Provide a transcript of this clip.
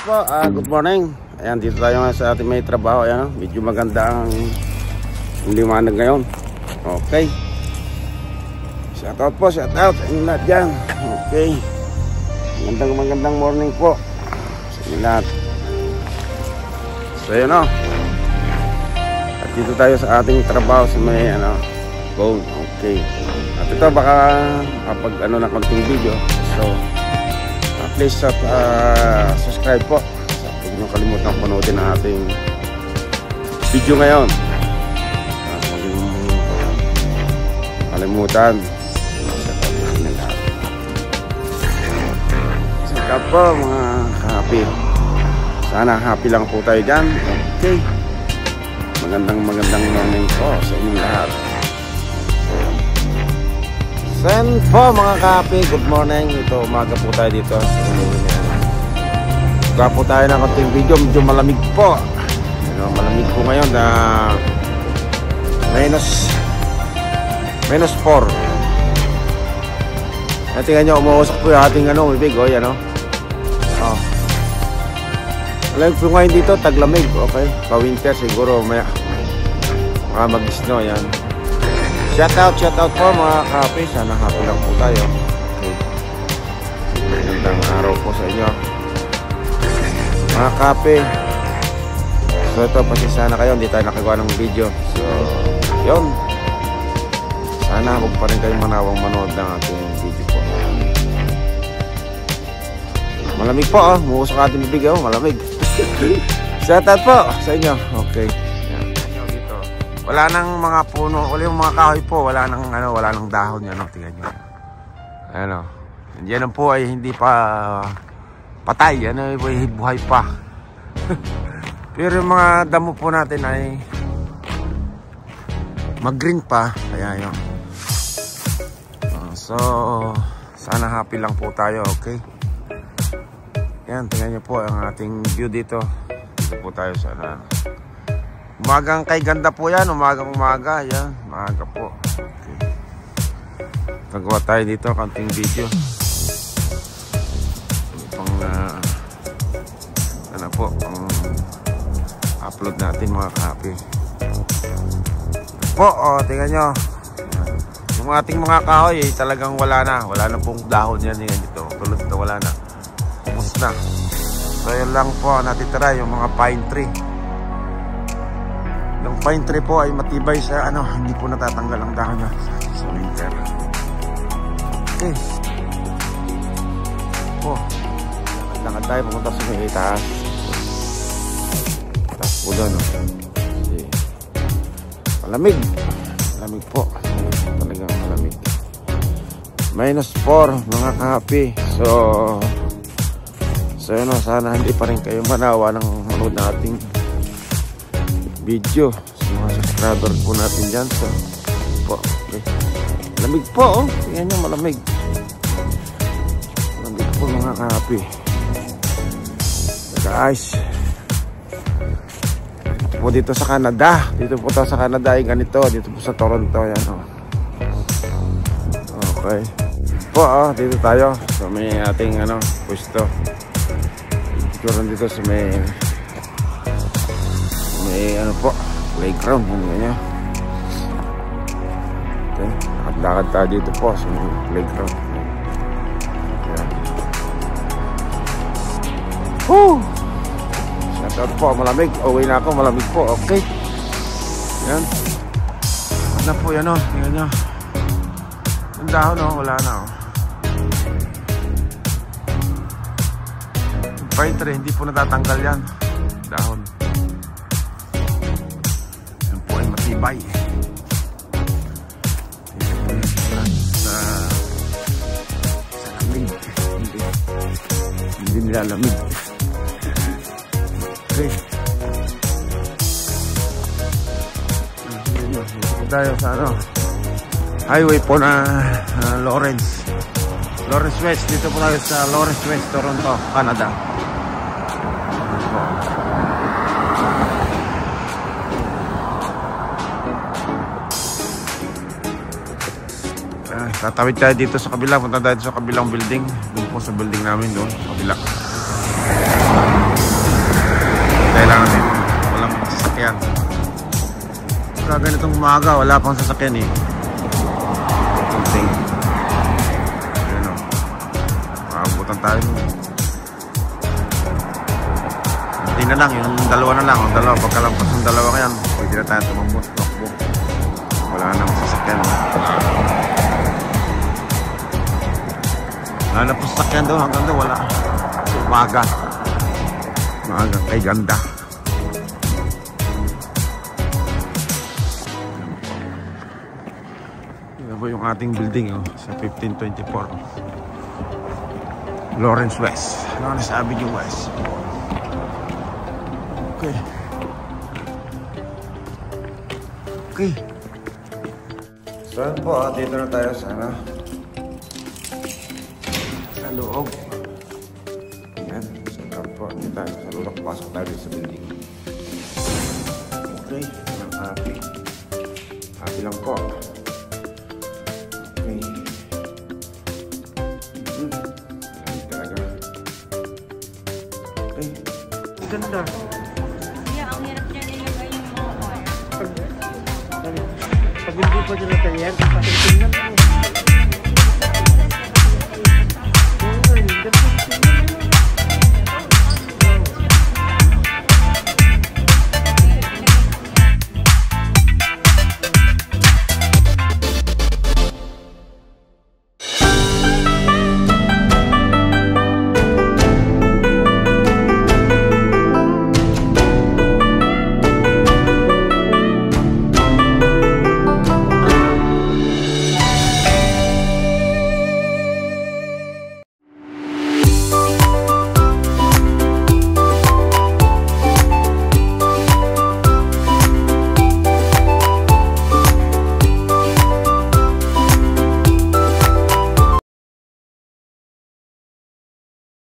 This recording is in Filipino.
po, good morning. Ayan, dito tayo nga sa ating may trabaho. Ayan, medyo maganda ang liwanag ngayon. Okay. Shout out po, shout out sa inyo lahat dyan. Okay. Magandang morning po sa inyo lahat. So yun o. At dito tayo sa ating trabaho sa may phone. Okay. At ito baka kapag na konting video. So please subscribe po. Huwag nyo kalimutan panoodin ang ating video ngayon. Huwag nyo kalimutan. Saka po mga happy. Sana happy lang po tayo dyan. Okay. Magandang morning po sa inyong lahat. Sen po mga kapi, good morning. Ito umaga po tayo dito. Gawa po tayo ng konting video. Medyo malamig po. Malamig po ngayon na minus 4. At tingnan nyo, umuusok po yung ating bibig. O yan o. Alam po ngayon dito, taglamig. Okay, pa-winter siguro may mag-snow yan. Shout out po mga kape. Sana happy lang po tayo. Okay. Magandang araw po sa inyo mga kape. So ito, pasisana kayo, hindi tayo nakagawa ng video. So yun, sana huwag pa rin kayong manawang manood ng ating video po. Malamig po muusok ating bibig malamig. Shout out po sa inyo. Okay. Wala nang mga puno, wala yung mga kahoy po, wala nang dahon yan, tingnan nyo. Yan po ay hindi pa patay, buhay pa. Pero yung mga damo po natin ay mag-green pa, kaya yun. So, sana happy lang po tayo, okay? Yan, tingnan nyo po ang ating view dito. Dito po tayo sa umagang kay ganda po yan, umaga, yan, maaga po. Okay. Nagawa tayo dito, kanting video. Pang, pang upload natin mga kape. Po, tingnan nyo. Yung ating mga kahoy, talagang wala na pong dahon yan dito. Tulad na wala na. Ubus na. So yun lang po, natitira yung mga pine tree. Yung pine tree po ay matibay sa hindi po natatanggal ang dahon niya sa winter. Okay. Po. Lakad tayo pumunta sa may taas. Taas po doon. Okay. Malamig. Malamig po. Talagang malamig. -4 mga kahapi. So yun sana hindi pa rin kayo manawa ng manood na ating video sa mga subscriber po natin dyan. So po, okay. Malamig po tingnan nyo, malamig po mga kahapi. Guys, po dito sa Canada, ay ganito. Dito po sa Toronto yan okay po dito tayo so may ating pwesto dito sa may po playground ganyan. Okay, lakad tayo dito po sa may playground. Shout out po, malamig. Uwi na ako, malamig po. Okay, yan na po yan tingnan nyo yung dahon wala na yung pine tree hindi po natatanggal yan dahon. Matibay sa lamig, hindi nilalamig. Okay, tayo sa highway po na Lawrence West. Dito po tayo sa Lawrence West, Toronto, Canada. Tatawid tayo dito sa kabila. Punta tayo sa kabilang building. Doon po sa building namin doon sa kabila. sasakyan. Kaya ganitong umaga, wala pang sasakyan eh. Kunting. Ayan o. Makabutan tayo. Hindi na lang, yung dalawa na lang. Yung dalawa, pagkalampas yung dalawa kayan, pwede na tayo tumambot. Takbo. Wala nang sasakyan. Wala na po sasakyan doon, hanggang doon wala. Umaga. Umaga, kay ganda. Yan po yung ating building oh, sa 1524 Lawrence West, Lawrence Avenue West. Okay. Okay. So yan po, dito na tayo sana sa loob. Ayan, so po, dito tayo sa loob. Pasok tayo sa building. Okay, happy. Happy lang po. Okay. Happy talaga. Okay. Ganda. Ang hirap niya nilagay yung mga wire. Pag hindi po dito tayo, kasi tingnan